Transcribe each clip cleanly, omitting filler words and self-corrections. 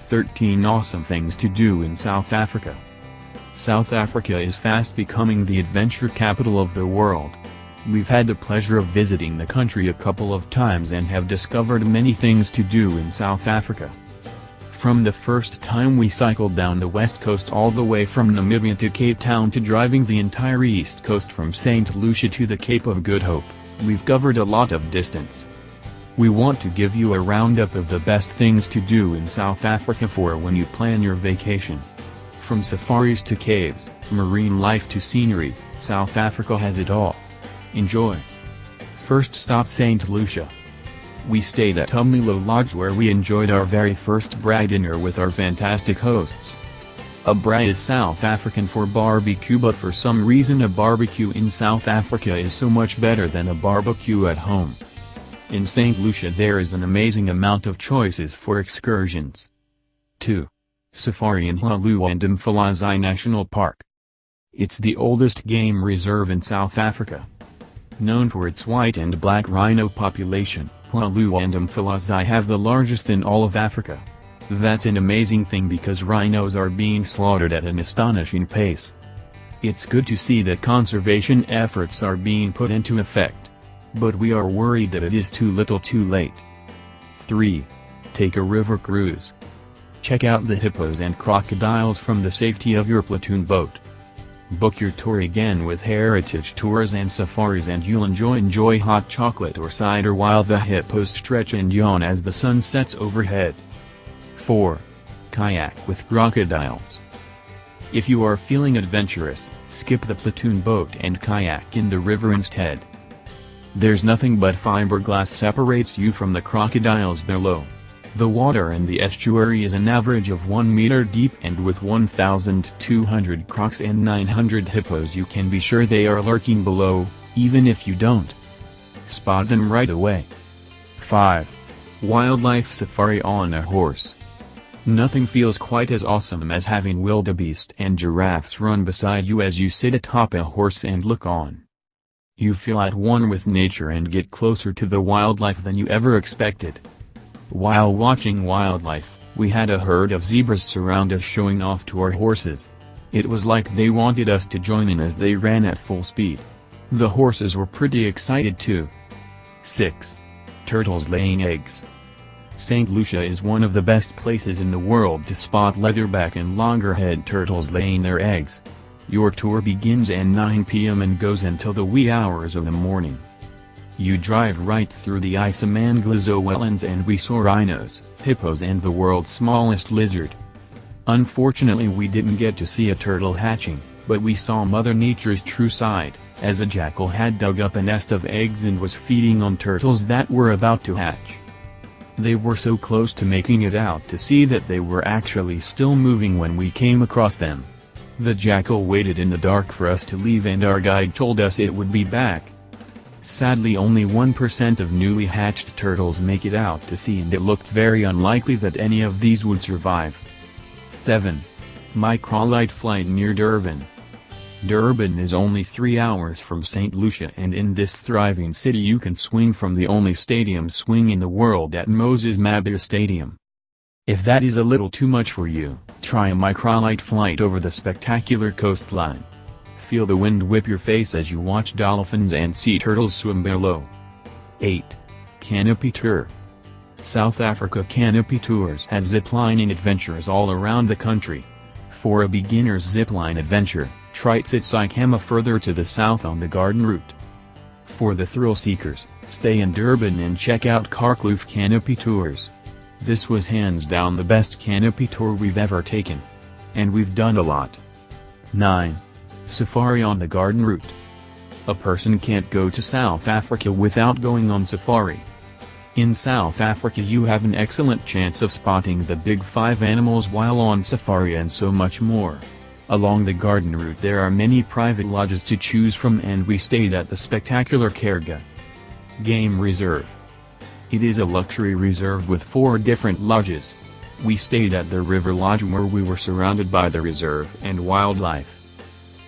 13 awesome things to do in South Africa. South Africa is fast becoming the adventure capital of the world. We've had the pleasure of visiting the country a couple of times and have discovered many things to do in South Africa. From the first time we cycled down the west coast all the way from Namibia to Cape Town to driving the entire east coast from St. Lucia to the Cape of Good Hope, we've covered a lot of distance. We want to give you a roundup of the best things to do in South Africa for when you plan your vacation. From safaris to caves, marine life to scenery, South Africa has it all. Enjoy! First stop, St. Lucia. We stayed at Hluhluwe Lodge where we enjoyed our very first braai dinner with our fantastic hosts. A braai is South African for barbecue, but for some reason a barbecue in South Africa is so much better than a barbecue at home. In St. Lucia there is an amazing amount of choices for excursions. 2. Safari in Hluhluwe and Imfolozi National Park. It's the oldest game reserve in South Africa. Known for its white and black rhino population, Hluhluwe and Imfolozi have the largest in all of Africa. That's an amazing thing because rhinos are being slaughtered at an astonishing pace. It's good to see that conservation efforts are being put into effect. But we are worried that it is too little too late. 3. Take a river cruise. Check out the hippos and crocodiles from the safety of your platoon boat. Book your tour again with heritage tours and safaris and you'll enjoy hot chocolate or cider while the hippos stretch and yawn as the sun sets overhead. 4. Kayak with crocodiles. If you are feeling adventurous, skip the platoon boat and kayak in the river instead. There's nothing but fiberglass separates you from the crocodiles below. The water in the estuary is an average of 1 meter deep, and with 1,200 crocs and 900 hippos you can be sure they are lurking below, even if you don't spot them right away. 5. Wildlife safari on a horse. Nothing feels quite as awesome as having wildebeest and giraffes run beside you as you sit atop a horse and look on. You feel at one with nature and get closer to the wildlife than you ever expected. While watching wildlife, we had a herd of zebras surround us showing off to our horses. It was like they wanted us to join in as they ran at full speed. The horses were pretty excited too. 6. Turtles laying eggs. St. Lucia is one of the best places in the world to spot leatherback and loggerhead turtles laying their eggs. Your tour begins at 9 p.m. and goes until the wee hours of the morning. You drive right through the Isimangaliso wetlands and we saw rhinos, hippos and the world's smallest lizard. Unfortunately we didn't get to see a turtle hatching, but we saw Mother Nature's true side, as a jackal had dug up a nest of eggs and was feeding on turtles that were about to hatch. They were so close to making it out to see that they were actually still moving when we came across them. The jackal waited in the dark for us to leave and our guide told us it would be back. Sadly only 1% of newly hatched turtles make it out to sea and it looked very unlikely that any of these would survive. 7. Microlight Flight near Durban. Durban is only 3 hours from St. Lucia, and in this thriving city you can swing from the only stadium swing in the world at Moses Mabhida Stadium. If that is a little too much for you, try a microlight flight over the spectacular coastline. Feel the wind whip your face as you watch dolphins and sea turtles swim below. 8. Canopy Tour. South Africa Canopy Tours has ziplining adventures all around the country. For a beginner's zipline adventure, try Tsitsikama further to the south on the Garden Route. For the thrill seekers, stay in Durban and check out Hluhluwe Canopy Tours. This was hands down the best canopy tour we've ever taken. And we've done a lot. 9. Safari on the Garden Route. A person can't go to South Africa without going on safari. In South Africa you have an excellent chance of spotting the big 5 animals while on safari and so much more. Along the Garden Route there are many private lodges to choose from, and we stayed at the spectacular Kayak Game Reserve. It is a luxury reserve with 4 different lodges. We stayed at the River Lodge where we were surrounded by the reserve and wildlife.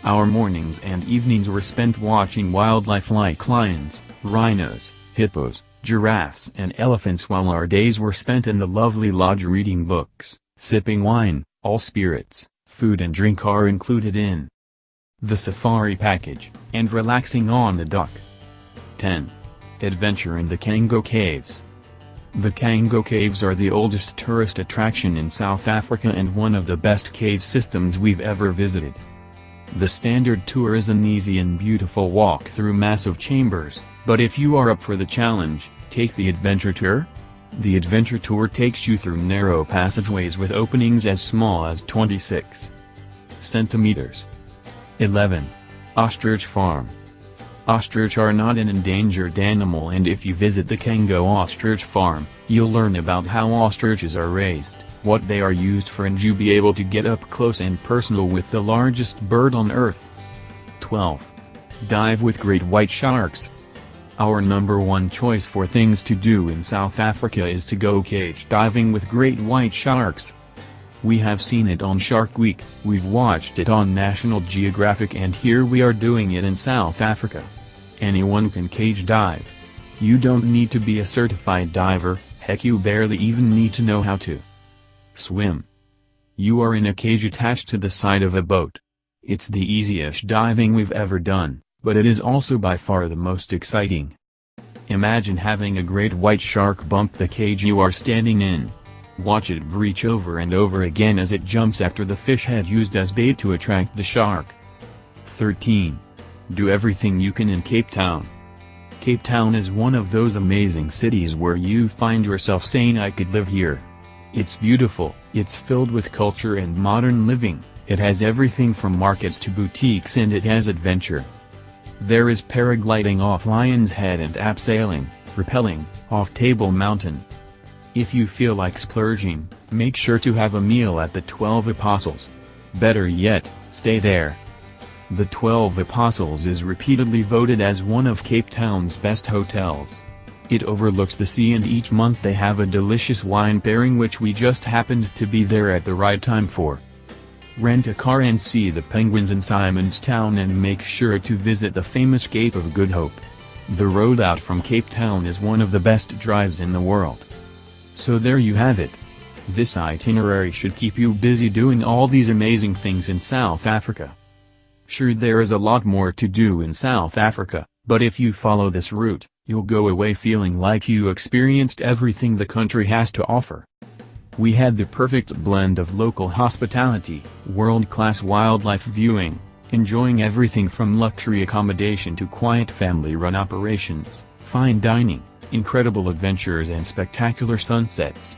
Our mornings and evenings were spent watching wildlife like lions, rhinos, hippos, giraffes and elephants, while our days were spent in the lovely lodge reading books, Sipping wine, all spirits, food and drink are included in the safari package, and relaxing on the dock. 10. Adventure in the Kango Caves. The Kango Caves are the oldest tourist attraction in South Africa and one of the best cave systems we've ever visited. The standard tour is an easy and beautiful walk through massive chambers, but if you are up for the challenge, take the adventure tour. The adventure tour takes you through narrow passageways with openings as small as 26 centimeters. 11. Ostrich Farm. Ostrich are not an endangered animal, and if you visit the Kango Ostrich Farm, you'll learn about how ostriches are raised, what they are used for, and you'll be able to get up close and personal with the largest bird on earth. 12. Dive with great white sharks. Our number one choice for things to do in South Africa is to go cage diving with great white sharks. We have seen it on Shark Week, we've watched it on National Geographic, and here we are doing it in South Africa. Anyone can cage dive. You don't need to be a certified diver, heck, you barely even need to know how to swim. You are in a cage attached to the side of a boat. It's the easiest diving we've ever done, but it is also by far the most exciting. Imagine having a great white shark bump the cage you are standing in. Watch it breach over and over again as it jumps after the fish head used as bait to attract the shark. 13. Do everything you can in Cape Town. Cape Town is one of those amazing cities where you find yourself saying, I could live here. It's beautiful, it's filled with culture and modern living, it has everything from markets to boutiques, and it has adventure. There is paragliding off Lion's Head and abseiling, rappelling, off Table Mountain. If you feel like splurging, make sure to have a meal at the 12 Apostles. Better yet, stay there. The 12 Apostles is repeatedly voted as one of Cape Town's best hotels. It overlooks the sea, and each month they have a delicious wine pairing which we just happened to be there at the right time for. Rent a car and see the penguins in Simon's Town, and make sure to visit the famous Cape of Good Hope. The road out from Cape Town is one of the best drives in the world. So there you have it. This itinerary should keep you busy doing all these amazing things in South Africa. Sure, there is a lot more to do in South Africa, but if you follow this route, you'll go away feeling like you experienced everything the country has to offer. We had the perfect blend of local hospitality, world-class wildlife viewing, enjoying everything from luxury accommodation to quiet family-run operations, fine dining, incredible adventures and spectacular sunsets.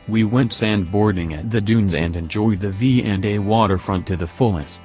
We went sandboarding at the dunes and enjoyed the V&A waterfront to the fullest.